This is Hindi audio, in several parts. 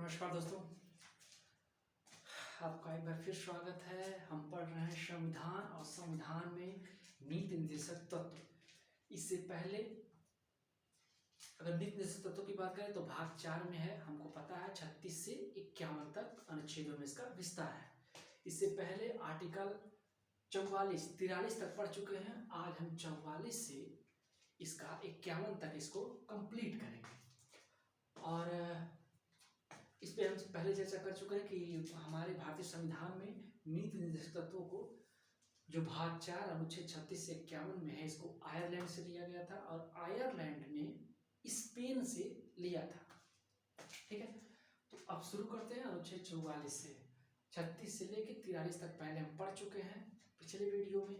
नमस्कार दोस्तों, आपका एक बार फिर स्वागत है। हम पढ़ रहे हैं संविधान और संविधान में नीति निर्देशक तत्व। इससे पहले अगर नीति निर्देशक तत्व की बात करें तो भाग 4 में है। हमको पता है 36 से 51 तक अनुच्छेदों में इसका विस्तार है। इससे पहले आर्टिकल 43 तक पढ़ चुके हैं। आज हम 44 से इसका 51 तक इसको कंप्लीट करेंगे। और इस पे हम पहले चर्चा कर चुके हैं कि हमारे भारतीय संविधान में नीति निर्देशक तत्वों को जो भाग 4 अनुच्छेद 36 से 51 में है, इसको आयरलैंड से लिया गया था और आयरलैंड ने स्पेन से लिया था। ठीक है, तो अब शुरू करते हैं अनुच्छेद 44 से। 36 से लेकर 43 तक पहले हम पढ़ चुके हैं पिछले वीडियो में।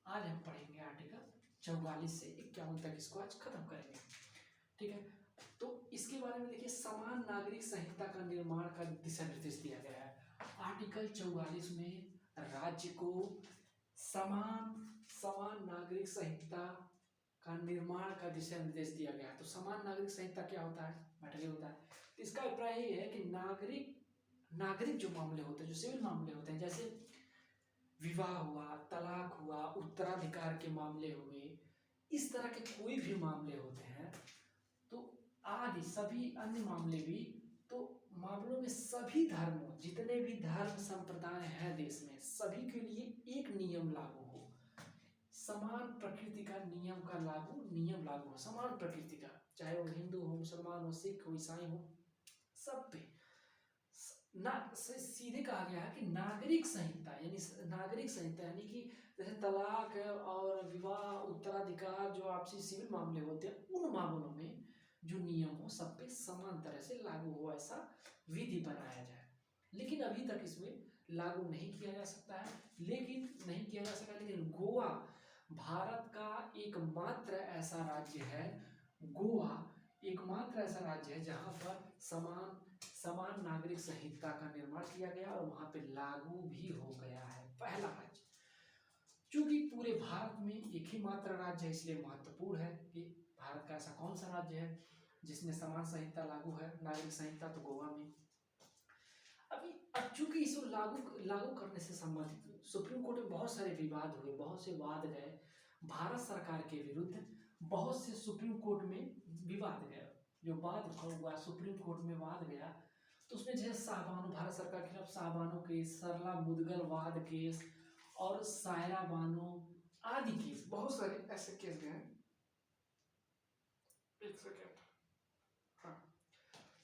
आज हम पढ़ेंगे आर्टिकल 44 से 51 तक, इसको आज खत्म करेंगे। ठीक है, तो इसके बारे में देखिए, समान नागरिक संहिता का निर्माण का दिशा निर्देश दिया गया है। आर्टिकल 44 में राज्य को समान नागरिक संहिता का निर्माण का दिशा निर्देश दिया गया है। तो समान नागरिक संहिता क्या होता है, मटेरियल होता है। तो इसका अभिप्राय ये है कि नागरिक जो मामले होते हैं, जो सिविल मामले होते हैं, जैसे विवाह हुआ, तलाक हुआ, उत्तराधिकार के मामले हुए, इस तरह के कोई भी मामले होते हैं, तो आदि सभी अन्य मामले भी, तो मामलों में सभी धर्मों, जितने भी धर्म संप्रदाय हैं देश में, सभी के लिए एक नियम लागू हो। समान प्रकृति का नियम लागू हो, समान प्रकृति का, चाहे वो हिंदू हो, मुसलमान हो, सिख हो, ईसाई हो, सब पे सीधे कहा गया है कि नागरिक संहिता यानी कि जैसे तलाक और विवाह, उत्तराधिकार, जो आपसी सिविल मामले होते हैं, उन मामलों में जो नियम हो सब पे समान तरह से लागू हो, ऐसा विधि बनाया जाए। लेकिन अभी तक इसमें लागू नहीं किया जा सकता है। लेकिन गोवा भारत का एकमात्र ऐसा राज्य है, जहाँ पर समान नागरिक संहिता का निर्माण किया गया और वहां पे लागू भी हो गया है, पहला राज्य। चूंकि पूरे भारत में एक ही मात्र राज्य है, इसलिए महत्वपूर्ण है कि भारत का ऐसा कौन सा राज्य है जिसमें समान संहिता लागू है, नागरिक संहिता, तो गोवा में। अब चूंकि इसको लागू करने से संबंधित सुप्रीम कोर्ट में बहुत सारे विवाद हुए, बहुत से वाद गए भारत सरकार के विरुद्ध। बहुत से सुप्रीम कोर्ट में विवाद गया, जो वाद हुआ सुप्रीम कोर्ट में वाद गया, तो उसमें जैसे शाहबानो, भारत सरकार के खिलाफ शाहबानो केस, सरला मुदगल वाद केस और सायरा बानो आदि केस, बहुत सारे ऐसे केस गए। एक सेकेंड, हाँ,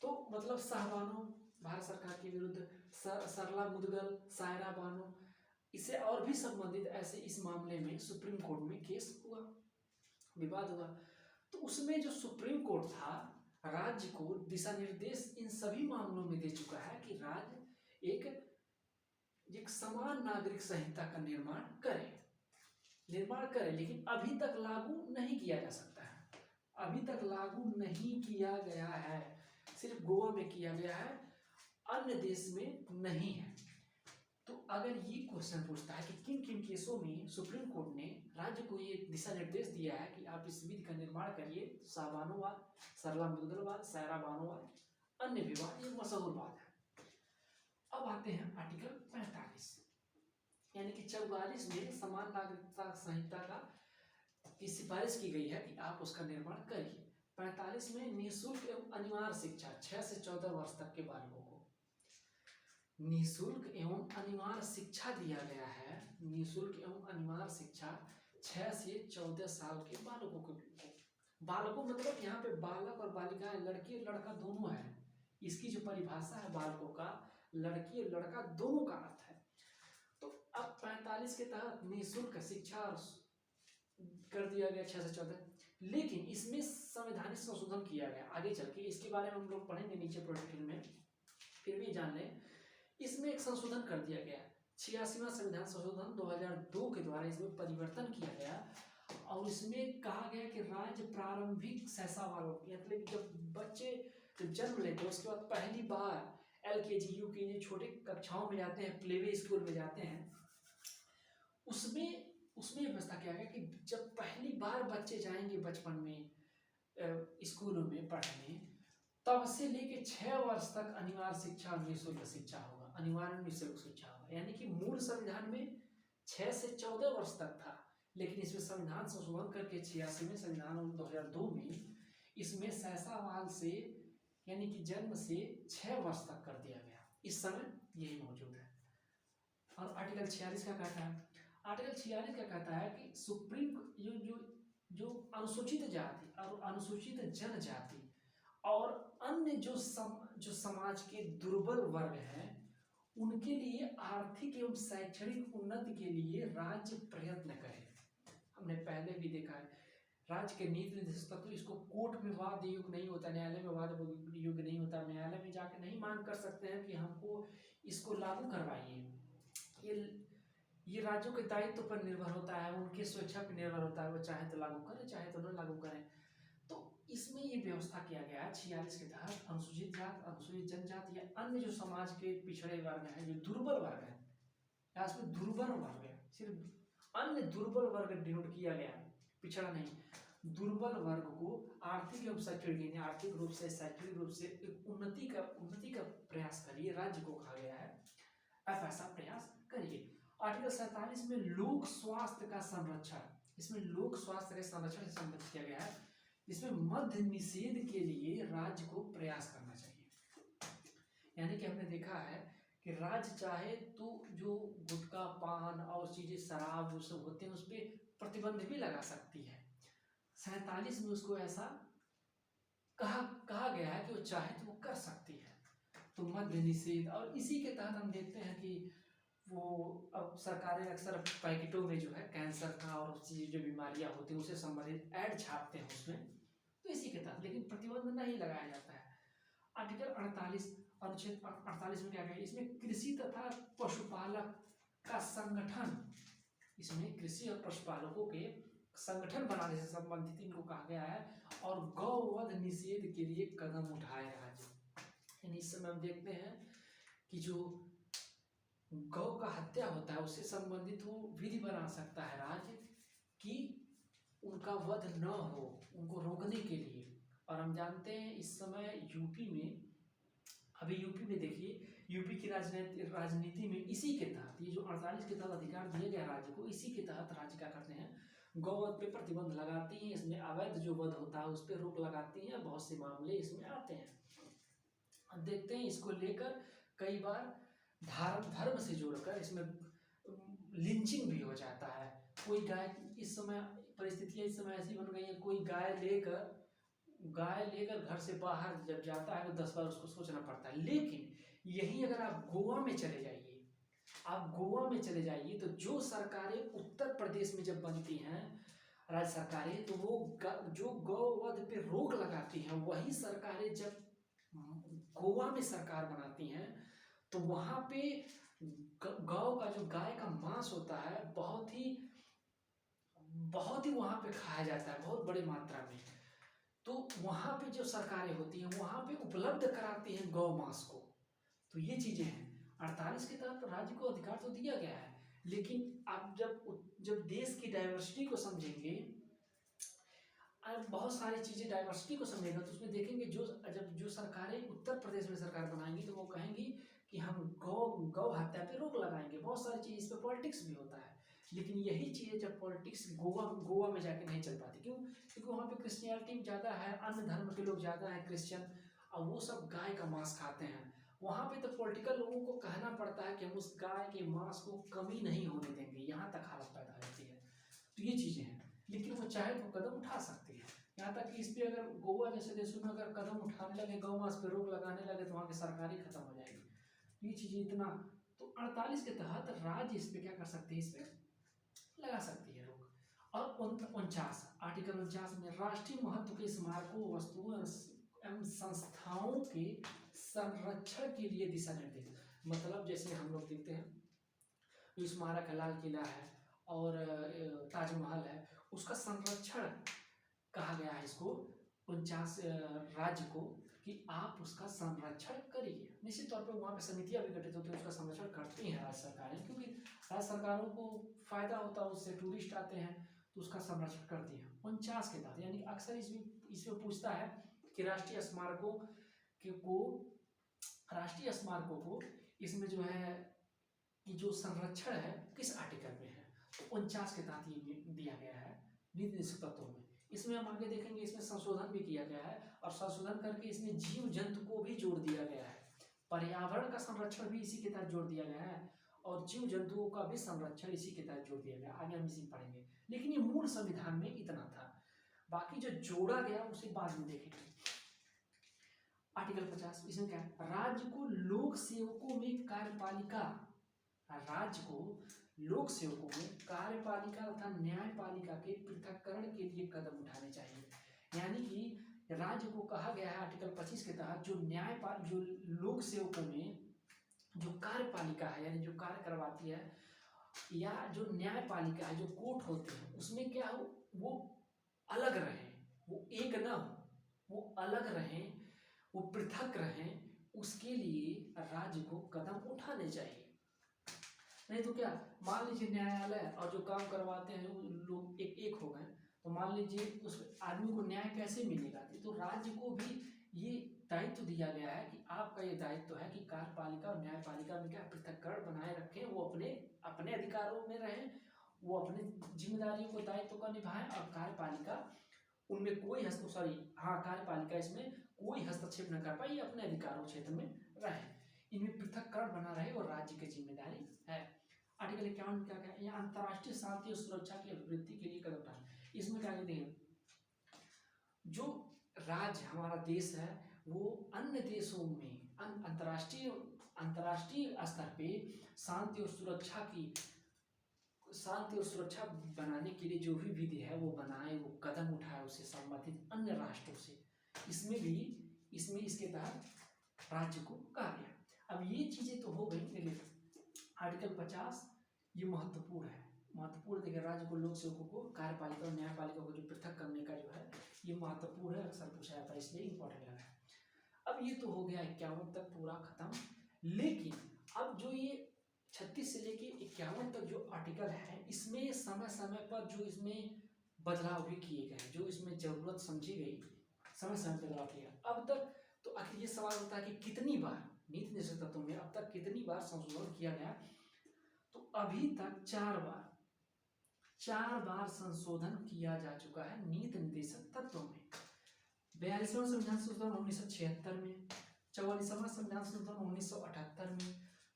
तो मतलब शाहबानो भारत सरकार के विरुद्ध, सरला मुदगल, सायरा बानो, इससे और भी संबंधित ऐसे इस मामले में सुप्रीम कोर्ट में केस हुआ, विवाद हुआ। तो उसमें जो सुप्रीम कोर्ट था, राज्य को दिशा निर्देश इन सभी मामलों में दे चुका है कि राज्य एक समान नागरिक संहिता का निर्माण करे, लेकिन अभी तक लागू नहीं किया जा सकता है। अभी तक लागू नहीं किया गया है, सिर्फ गोवा में किया गया है, अन्य देश में नहीं है। तो अगर ये क्वेश्चन पूछता है कि किन किन केसों में सुप्रीम कोर्ट ने राज्य को ये दिशा निर्देश दिया है कि आप इस विधि का निर्माण करिए, शाहबानोवाद, सरला मुदगलवाद, सायरा बानोवाद, अन्य विवाद, ये मशहूर बात है। अब आते हैं आर्टिकल 45, यानी कि 44 में समान नागरिकता संहिता की सिफारिश की गई है कि आप उसका निर्माण करिए। 45 में निःशुल्क एवं अनिवार्य शिक्षा 6 से 14 वर्ष तक के बालकों को निःशुल्क एवं अनिवार्य शिक्षा दिया गया है। निःशुल्क एवं अनिवार्य शिक्षा 6 से 14 साल के बालकों को, बालकों मतलब यहाँ पे बालक और बालिकाएं, लड़की और लड़का दोनों है। इसकी जो परिभाषा है बालकों का, लड़की और लड़का दोनों का अर्थ है। तो अब 45 के तहत निःशुल्क शिक्षा कर दिया गया 6 से 14, लेकिन इसमें संवैधानिक संशोधन किया गया आगे चल के, इसके बारे में हम लोग पढ़ेंगे नीचे प्रोटोकॉल में, फिर भी जान लें। इसमें एक संशोधन कर दिया गया, 86वां संविधान संशोधन 2002 के द्वारा इसमें परिवर्तन किया गया और इसमें कहा गया कि राज्य प्रारंभिक शैशव वालों, मतलब जब बच्चे जन्म लेते हैं उसके बाद पहली बार LKG UKG छोटे कक्षाओं में जाते हैं, प्लेवे स्कूल में जाते हैं, उसमें व्यवस्था किया गया कि जब पहली बार बच्चे जाएंगे बचपन में स्कूलों में पढ़ने, तब से लेके 6 वर्ष तक अनिवार्य शिक्षा और निःशुल्क शिक्षा होगा, अनिवार्य निःशुल्क शिक्षा होगा। यानी कि मूल संविधान में 6 से 14 वर्ष तक था, लेकिन इसमें संविधान संशोधन करके 86वें संविधान 2002 में इसमें शैशवाल से यानी कि जन्म से 6 वर्ष तक कर दिया गया। इस समय यही मौजूद है। और आर्टिकल 46 का कहता है, आर्टिकल 46 का कहता है कि सुप्रीम जो जो जो अनुसूचित जाति और अनुसूचित जनजाति और अन्य जो समाज के दुर्बल वर्ग हैं उनके लिए आर्थिक एवं शैक्षणिक उन्नति के लिए राज्य प्रयत्न करे। हमने पहले भी देखा है, राज्य के नीति निर्देशक तत्व इसको कोर्ट में वाद युग नहीं होता, न्यायालय में वाद युग नहीं होता, न्यायालय में जाके नहीं मांग कर सकते हैं कि हमको इसको लागू करवाइए। ये राज्यों के दायित्व पर निर्भर होता है, उनके स्वेच्छा पर निर्भर होता है, वो चाहे तो लागू करें चाहे तो न लागू करें। तो इसमें ये व्यवस्था किया गया है 46 के तहत अनुसूचित जाति, अनुसूचित जनजाति या अन्य जो समाज के पिछड़े वर्ग हैं, जो दुर्बल वर्ग है, इसमें दुर्बल वर्ग है, सिर्फ अन्य दुर्बल वर्ग डिनोट किया गया, पिछड़ा नहीं, दुर्बल वर्ग को आर्थिक एवं शैक्षणिक, आर्थिक रूप से शैक्षणिक रूप से उन्नति का प्रयास करिए, राज्य को कहा गया है आप ऐसा प्रयास करिए। आर्टिकल 47 में लोक स्वास्थ्य का संरक्षण, इसमें लोक स्वास्थ्य के संरक्षण से संबंधित किया गया है, इसमें मद्य निषेध के लिए राज्य को प्रयास करना चाहिए। यानी कि हमने देखा है कि राज्य चाहे तो जो गुटखा पान और चीजें शराब जो सब होते हैं उस पर प्रतिबंध भी लगा सकती है। 47 में उसको ऐसा कहा गया है कि वो चाहे तो वो कर सकती है। तो मद्य निषेध, और इसी के तहत हम देखते हैं कि वो अब सरकारें अक्सर पैकेटों में जो है कैंसर का और चीज़ जो बीमारियां होती हैं उससे संबंधित ऐड छापते हैं उसमें, तो इसी के तहत, लेकिन प्रतिबंध नहीं लगाया जाता है। आर्टिकल 48 अनुच्छेद 48 में क्या कहा, इसमें कृषि तथा पशुपालक का संगठन, इसमें कृषि और पशुपालकों के संगठन बनाने से संबंधित इनको कहा गया है, और गौवध निषेध के लिए कदम उठाए राज्य। यानी इस समय हम देखते हैं कि जो गौ का हत्या होता है उससे संबंधित वो विधि बना सकता है राज्य कि उनका वध न हो, उनको रोकने के लिए। और हम जानते हैं इस समय यूपी में, अभी यूपी में देखिए, यूपी की राजनीति में इसी के तहत, ये जो 48 के तहत अधिकार दिए गए राज्य को, इसी के तहत राज्य क्या करते हैं, गौवध पे प्रतिबंध लगाती हैं, इसमें अवैध जो वध होता है उस पर रोक लगाती हैं, बहुत से मामले इसमें आते हैं। अब देखते हैं इसको लेकर कई बार धर्म से जोड़कर इसमें लिंचिंग भी हो जाता है। कोई गाय, इस समय परिस्थितियाँ इस समय ऐसी बन गई है, कोई गाय लेकर घर से बाहर जब जाता है तो 10 बार उसको सोचना पड़ता है। लेकिन यही अगर आप गोवा में चले जाइए, तो जो सरकारें उत्तर प्रदेश में जब बनती हैं राज्य सरकारें, तो वो जो गौवध पे रोक लगाती हैं, वही सरकारें जब गोवा में सरकार बनाती हैं तो वहां पे गौ का जो गाय का मांस होता है बहुत ही वहां पे खाया जाता है, बहुत बड़ी मात्रा में। तो वहां पे जो सरकारें होती हैं वहां पे उपलब्ध कराती हैं गौ मांस को। तो ये चीजें हैं। 48 के तहत राज्य को अधिकार तो दिया गया है, लेकिन आप जब देश की डाइवर्सिटी को समझेंगे, बहुत सारी चीजें डाइवर्सिटी को समझेगा, तो उसमें देखेंगे जो सरकारें उत्तर प्रदेश में सरकार बनाएंगी तो वो कहेंगी कि हम गौ हत्या पे रोक लगाएंगे। बहुत सारी चीज, इस पे पॉलिटिक्स भी होता है, लेकिन यही चीजें जब पॉलिटिक्स गोवा में जाके नहीं चल पाती, क्यों? क्योंकि वहाँ पे क्रिश्चियनिटी ज़्यादा है, अन्य धर्म के लोग ज़्यादा हैं क्रिश्चियन, और वो सब गाय का मांस खाते हैं। वहाँ पे तो पॉलिटिकल लोगों को कहना पड़ता है कि हम उस गाय के मांस को कमी नहीं होने देंगे, यहाँ तक हालत पैदा होती है। तो ये चीज़ें हैं, लेकिन वो चाहे तो कदम उठा सकती है। यहाँ तक कि इस पर अगर गोवा जैसे देशों में अगर कदम उठाने लगे, गौ मांस पे रोक लगाने लगे, तो वहाँ की सरकार ही खत्म हो जाएगी। ये चीज़ें इतना, तो 48 के तहत राज्य इस पर क्या कर सकते हैं, इस पर लगा सकती है रोक। और 49 आर्टिकल 49 में राष्ट्रीय महत्व के स्मारकों, वस्तुओं एवं संस्थाओं के संरक्षण के लिए दिशा निर्देश। मतलब जैसे हम लोग देखते हैं जो स्मारक है, लाल किला है और ताजमहल है, उसका संरक्षण कहा गया है इसको 49 राज्य को कि आप उसका संरक्षण करिए। निश्चित तौर पर वहाँ पे समितियां भी गठित होती हैं, उसका संरक्षण करती हैं राज्य सरकारें, क्योंकि राज्य सरकारों को फायदा होता है, उससे टूरिस्ट आते हैं तो उसका संरक्षण करती हैं 49 के तहत। यानी अक्सर इसमें पूछता है कि राष्ट्रीय स्मारकों को, राष्ट्रीय स्मारकों को इसमें जो है कि जो संरक्षण है किस आर्टिकल में है, तो 49 के तहत ये दिया गया है नीति निषेध तत्वों में। इसमें हम आगे देखेंगे, इसमें संशोधन भी किया गया है और संशोधन करके इसमें जीव जंतु को भी जोड़ दिया गया है, पर्यावरण का संरक्षण भी इसी के तहत जोड़ दिया गया है और जीव जंतुओं का भी संरक्षण इसी के तहत जोड़ दिया गया। आगे हम इसी पढ़ेंगे, लेकिन ये मूल संविधान में इतना था, बाकी जो जोड़ा गया उसे बाद में देखेंगे। आर्टिकल 50 इसमें क्या है, राज्य को लोक सेवकों में कार्यपालिका, राज्य को लोक सेवकों में कार्यपालिका तथा न्यायपालिका के पृथक्करण के लिए कदम उठाने चाहिए। यानी कि राज्य को कहा गया है आर्टिकल 25 के तहत जो लोक सेवकों में जो कार्यपालिका है, यानी जो कार्य करवाती है, या जो न्यायपालिका है, जो कोर्ट होते हैं, उसमें क्या हो, वो अलग रहें, वो एक न हो, वो अलग रहें, वो पृथक रहें, उसके लिए राज्य को कदम उठाने चाहिए। नहीं तो क्या, मान लीजिए न्यायालय और जो काम करवाते हैं वो लोग एक हो गए, तो मान लीजिए उस आदमी को न्याय कैसे मिलेगा। तो राज्य को भी ये दायित्व दिया गया है कि आपका ये दायित्व है कि कार्यपालिका और न्यायपालिका में क्या पृथक्करण बनाए रखें, वो अपने अपने अधिकारों में रहें, वो अपनी जिम्मेदारियों को दायित्व का निभाएं और कार्यपालिका उनमें कोई कार्यपालिका इसमें कोई हस्तक्षेप न कर पाए, अपने अधिकारों क्षेत्र में रहे, इनमें पृथक्करण बना रहे और राज्य की जिम्मेदारी है। आर्टिकल 51 क्या क्या है, अंतर्राष्ट्रीय शांति और सुरक्षा की अभिवृद्धि के लिए कदम उठाना। इसमें क्या कहते हैं, जो राज्य हमारा देश है वो अन्य देशों में अंतर्राष्ट्रीय स्तर पे शांति और सुरक्षा बनाने के लिए जो भी विधि है वो बनाए, वो कदम उठाए, उससे संबंधित अन्य राष्ट्रों से, इसमें इसके तहत राज्य को कहा गया। अब ये चीजें तो हो गई, लेकिन आर्टिकल 50 ये महत्वपूर्ण देखिए, राज्य को लोक सेवकों को कार्यपालिका और न्यायपालिका को जो पृथक करने का जो है ये महत्वपूर्ण है, अक्सर पूछा जाता है, इसलिए इंपॉर्टेंट लगा है। अब ये तो हो गया 51 तक पूरा खत्म, लेकिन अब जो ये 36 से लेके 51 तक जो आर्टिकल है, इसमें समय समय पर जो इसमें बदलाव भी किए गए, जो इसमें जरूरत समझी गई, समय समय पर बदलाव किया। अब तक तो आखिर ये सवाल होता है कि कितनी बार नीति निषेध तत्वों में अब तक कितनी बार संशोधन किया गया, तो अभी तक 4 बार संशोधन किया जा चुका है नीति निर्देशक तत्वों में। 42वां संविधान संशोधन 1976 में, 44वां संविधान संशोधन 1978 में,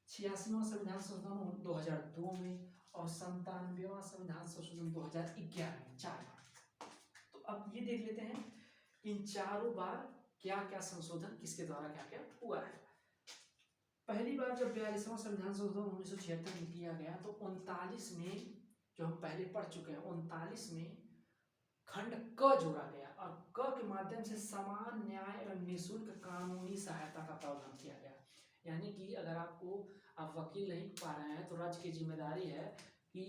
86वां संविधान संशोधन 2002 में और 97वां संविधान संशोधन 2011 में, 4 बार। तो अब ये देख लेते हैं इन चारों बार क्या क्या संशोधन किसके द्वारा क्या क्या हुआ है। पहली बार जब 42वां संविधान संशोधन 1976 में किया गया, तो 39 में, जो हम पहले पढ़ चुके हैं, 39 में खंड क जोड़ा गया और क के माध्यम से समान न्याय एवं निःशुल्क कानूनी सहायता का प्रावधान किया गया। यानी कि अगर आप वकील नहीं पा रहे हैं, तो राज्य की जिम्मेदारी है कि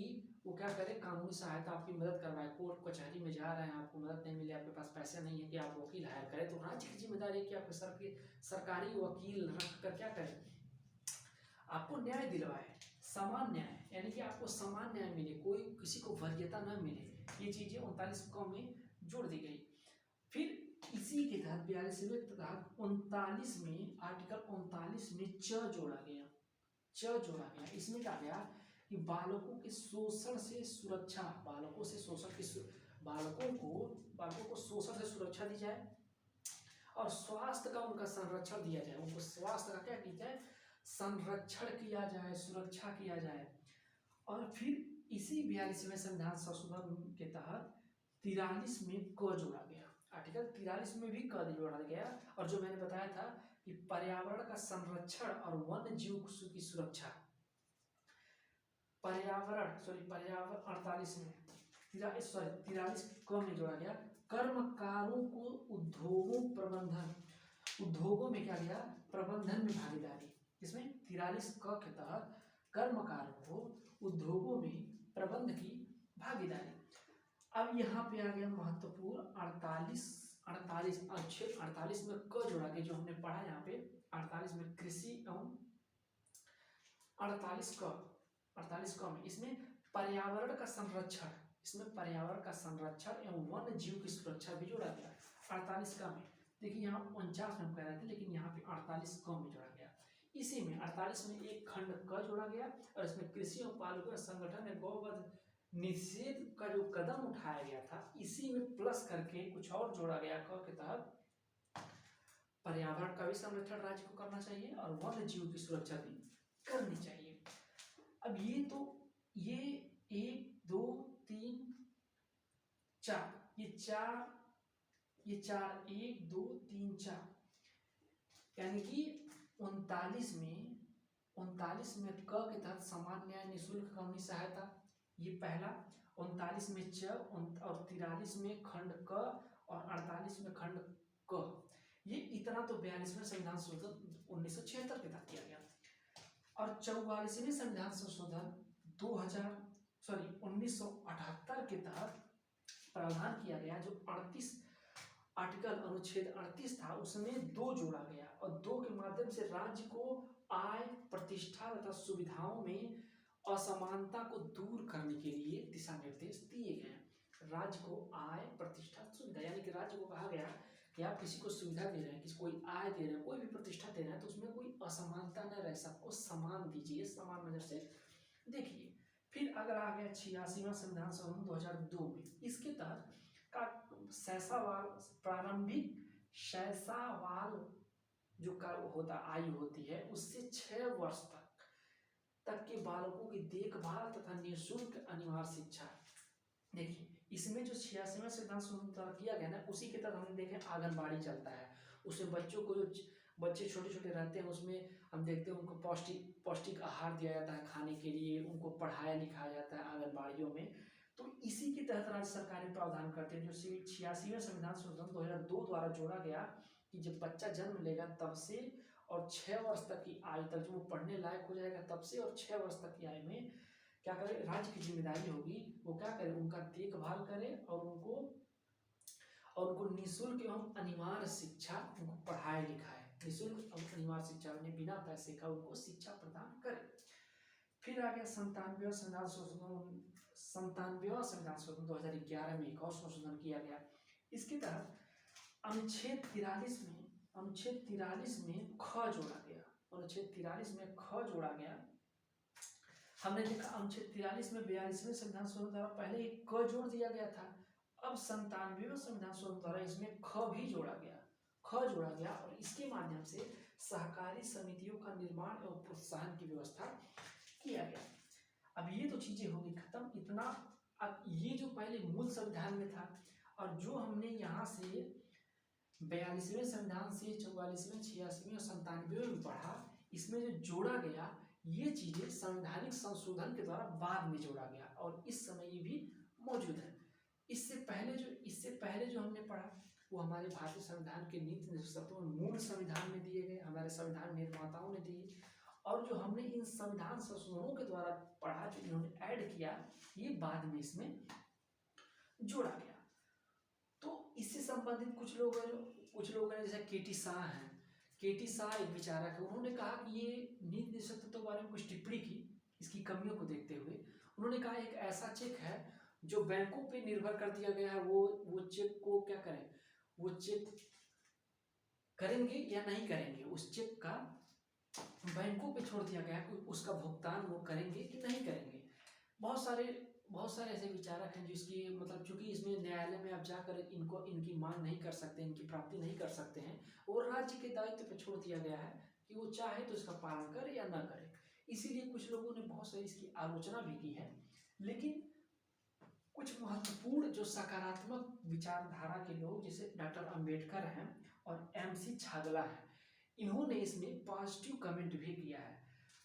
वो क्या करे, कानूनी सहायता, आपकी मदद करवाए। कोर्ट कचहरी में जा रहे हैं, आपको मदद नहीं मिले, आपके पास पैसे नहीं है कि आप वकील हायर करें, तो राज्य की जिम्मेदारी है कि आपके सरकारी वकील रख कर क्या करें, आपको न्याय दिलवाए, समान न्याय, यानी कि आपको समान न्याय मिले, कोई किसी को वरीयता न मिले। ये चीजें 39 क में जोड़ दी गई। फिर इसी के तहत 42वें तहत 39 में, आर्टिकल 39 में च जोड़ा गया। इसमें क्या गया कि बालकों के शोषण से सुरक्षा, बालकों को शोषण से सुरक्षा दी जाए और स्वास्थ्य का उनका संरक्षण दिया जाए, उनको स्वास्थ्य का क्या किया जाए, संरक्षण किया जाए, सुरक्षा किया जाए। और फिर इसी 42वें संविधान संशोधन के तहत 43 में क जोड़ा गया, आर्टिकल 43 में भी क जोड़ा गया। और जो मैंने बताया था कि पर्यावरण का संरक्षण और वन्य जीव की सुरक्षा, पर्यावरण 43 में 43 क में जोड़ा गया। कर्मकारों को उद्योगों में क्या गया, प्रबंधन में भागीदारी। इसमें 43 क के तहत कर्मकारों को उद्योगों में प्रबंध की भागीदारी। अब यहाँ पे आ गया महत्वपूर्ण 48 में क जोड़ा गया, जो हमने पढ़ा यहाँ पे 48 में कृषि एवं 48 क में इसमें पर्यावरण का संरक्षण एवं वन्य जीव की सुरक्षा भी जोड़ा गया 48 क में। देखिए यहाँ 49 में हम कह रहे थे, लेकिन यहाँ पे 48 क में जोड़ा गया। इसी में 48 में एक खंड क जोड़ा गया और इसमें कृषि और पालक संगठन ने गौवध निषेध का जो कदम उठाया गया था, इसी में प्लस करके कुछ और जोड़ा गया क के तहत पर्यावरण का भी संरक्षण राज्य को करना चाहिए और वन्य जीव की सुरक्षा भी करनी चाहिए। अब ये 1 2 3 4 ये चार 1 2 3 4 यानी कि 39 में क के तहत समान न्याय निःशुल्क कानूनी सहायता, ये पहला। 39 में च और 43 में खंड क और 48 में खंड क। ये इतना तो 42वें संविधान संशोधन 1976 के तहत किया गया और 44वें संविधान संशोधन 1978 के तहत प्रावधान किया गया। जो 38 आर्टिकल अनुच्छेद 38 था, उसमें 2 जोड़ा गया और 2 के माध्यम से राज्य को आय, प्रतिष्ठा तथा सुविधाओं में असमानता को दूर करने के लिए दिशा निर्देश दिए गए। राज्य को आय, प्रतिष्ठा, सुविधा, यानी कि राज्य को कहा गया कि आप किसी को सुविधा दे रहे हैं, किसी कोई आय दे रहे हैं, कोई भी प्रतिष्ठा दे रहे हैं, तो उसमें कोई असमानता न रहे, सबको समान दीजिए, समान नजर से देखिए। फिर अगर आ गया 86वां संविधान संशोधन 2002 में, इसके तहत का शैशवाल, प्रारंभिक शैशवाल जो का होता आयु होती है, उससे 6 वर्ष तक के बालकों की देखभाल तथा निःशुल्क अनिवार्य शिक्षा। देखिए इसमें जो 86वां संविधान संशोधन किया गया ना, उसी के तहत हमने देखे आंगनबाड़ी चलता है। उसमें बच्चों को, जो बच्चे छोटे छोटे रहते हैं, उसमें हम देखते हैं उनको पौष्टिक आहार दिया जाता है खाने के लिए, उनको पढ़ाया लिखाया जाता है आंगनबाड़ियों में। तो इसी के तहत राज्य सरकारें प्रावधान करते हैं। जो 86वें संविधान संशोधन 2002 द्वारा जोड़ा गया कि जब बच्चा जन्म लेगा तब से और 6 वर्ष तक की आयु तक, जो वो पढ़ने लायक हो जाएगा तब से और 6 वर्ष तक की आयु में क्या करें, राज्य की जिम्मेदारी होगी, वो क्या करे, उनका देखभाल करे और उनको निःशुल्क एवं अनिवार्य शिक्षा, उनको पढ़ाए लिखाए, निःशुल्क एवं अनिवार्य शिक्षा, उन्हें बिना पैसे का उनको शिक्षा प्रदान करे। फिर आ गया 97वां संविधान संशोधन 2011 में एक और संशोधन किया गया। इसके तहत अनुच्छेद 43 में ख जोड़ा गया। अनुच्छेद 43 में ख जोड़ा गया। हमने देखा अनुच्छेद 43 में 42वें संविधान संशोधन द्वारा पहले एक क जोड़ दिया गया था, अब 97वें संविधान संशोधन द्वारा इसमें ख भी जोड़ा गया और इसके माध्यम से सहकारी समितियों का निर्माण एवं प्रोत्साहन की व्यवस्था किया गया। अब ये तो चीजें होगी खत्म इतना। अब ये जो पहले मूल संविधान में था और जो हमने यहाँ से 42वें संविधान से 44वें, 86वें और 97वें में पढ़ा, इसमें जो जोड़ा गया ये चीजें संवैधानिक संशोधन के द्वारा बाद में जोड़ा गया और इस समय ये भी मौजूद है। इससे पहले जो हमने पढ़ा वो हमारे भारतीय संविधान के नीति निर्देशक मूल संविधान में दिए गए, हमारे संविधान निर्माताओं ने दिए, और जो हमने इन संविधान संशोधनों के द्वारा पढ़ा, जो इन्होंने ऐड किया, ये बाद में इसमें जोड़ा गया। तो इससे संबंधित कुछ लोग हैं, जैसे केटी शाह हैं। केटी शाह एक विचारक है, उन्होंने कहा कि ये नीति निर्देशक तत्वों के बारे में कुछ टिप्पणी की, इसकी कमियों को देखते हुए उन्होंने कहा एक ऐसा चेक है जो बैंकों पे निर्भर कर दिया गया है, वो चेक को क्या करें, वो चेक करेंगे या नहीं करेंगे, उस चेक का बैंकों पे छोड़ दिया गया है, उसका भुगतान वो करेंगे कि नहीं करेंगे। बहुत सारे ऐसे विचारक हैं जिसकी मतलब चूंकि इसमें न्यायालय में आप जाकर इनकी मांग नहीं कर सकते, इनकी प्राप्ति नहीं कर सकते हैं, और राज्य के दायित्व पे छोड़ दिया गया है कि वो चाहे तो इसका पालन करे या ना करे। इसीलिए कुछ लोगों ने बहुत सारी इसकी आलोचना भी की है। लेकिन कुछ महत्वपूर्ण जो सकारात्मक विचारधारा के लोग, जैसे डॉक्टर अंबेडकर हैं और MC छागला है, इन्होंने इसमें पॉजिटिव कमेंट भी किया है।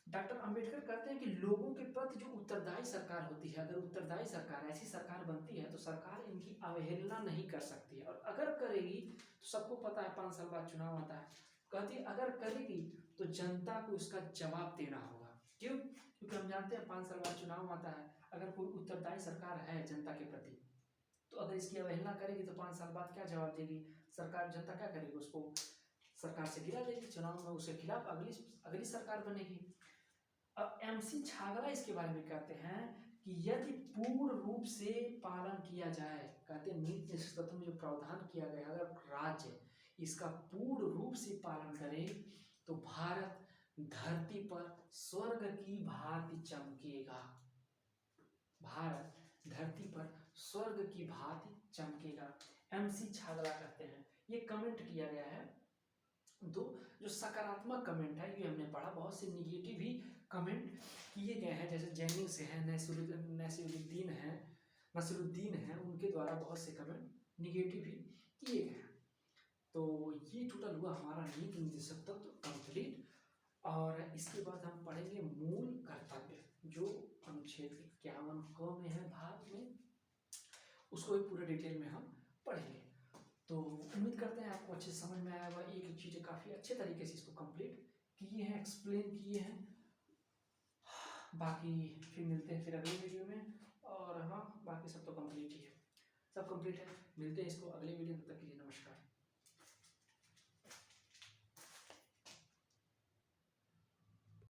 डॉक्टर अंबेडकर कहते हैं कि लोगों के प्रति जो उत्तरदायी सरकार होती है, अगर उत्तरदायी सरकार, ऐसी सरकार बनती है तो सरकार इनकी अवहेलना नहीं कर सकती है, और अगर करेगी तो सबको पता है 5 साल बाद चुनाव आता है, कहती अगर करेगी तो जनता को इसका जवाब देना होगा। क्यों? क्योंकि हम जानते हैं 5 साल बाद चुनाव आता है, अगर कोई उत्तरदायी सरकार है जनता के प्रति, तो अगर इसकी अवहेलना करेगी तो 5 साल बाद क्या जवाब देगी सरकार? जनता क्या करेगी? उसको सरकार से गिरा देगी, चुनाव में उसके खिलाफ अगली सरकार बनेगी। अब MC छागला इसके बारे में कहते हैं कि यदि पूर्ण रूप से पालन किया जाए, कहते हैं नीति निर्देशक तत्व में जो प्रावधान किया गया, अगर राज्य इसका पूर्ण रूप से पालन करें तो भारत धरती पर स्वर्ग की भांति चमकेगा। भारत धरती पर स्वर्ग की भांति चमकेगा। MC छागला कहते हैं, ये कमेंट किया गया है। दो जो सकारात्मक कमेंट है ये हमने पढ़ा, बहुत से निगेटिव भी कमेंट किए गए हैं, जैसे जैनिंग्स हैं, नसीरुद्दीन हैं, उनके द्वारा बहुत से कमेंट निगेटिव भी किए गए हैं। तो ये टोटल हुआ हमारा नीति निर्देशक तत्व कंप्लीट। और इसके बाद हम पढ़ेंगे मूल कर्तव्य, जो अनुच्छेद 51 क में है भाग में, उसको भी पूरे डिटेल में हम पढ़ेंगे। तो उम्मीद करते हैं आपको अच्छे समझ में आया होगा। एक चीज़ें काफ़ी अच्छे तरीके से इसको कंप्लीट किए हैं, एक्सप्लेन किए हैं। बाकी फिर मिलते हैं फिर अगले वीडियो में। और हाँ, बाकी सब तो कंप्लीट ही है, सब कंप्लीट है। मिलते हैं इसको अगले वीडियो में, तब तक के लिए नमस्कार।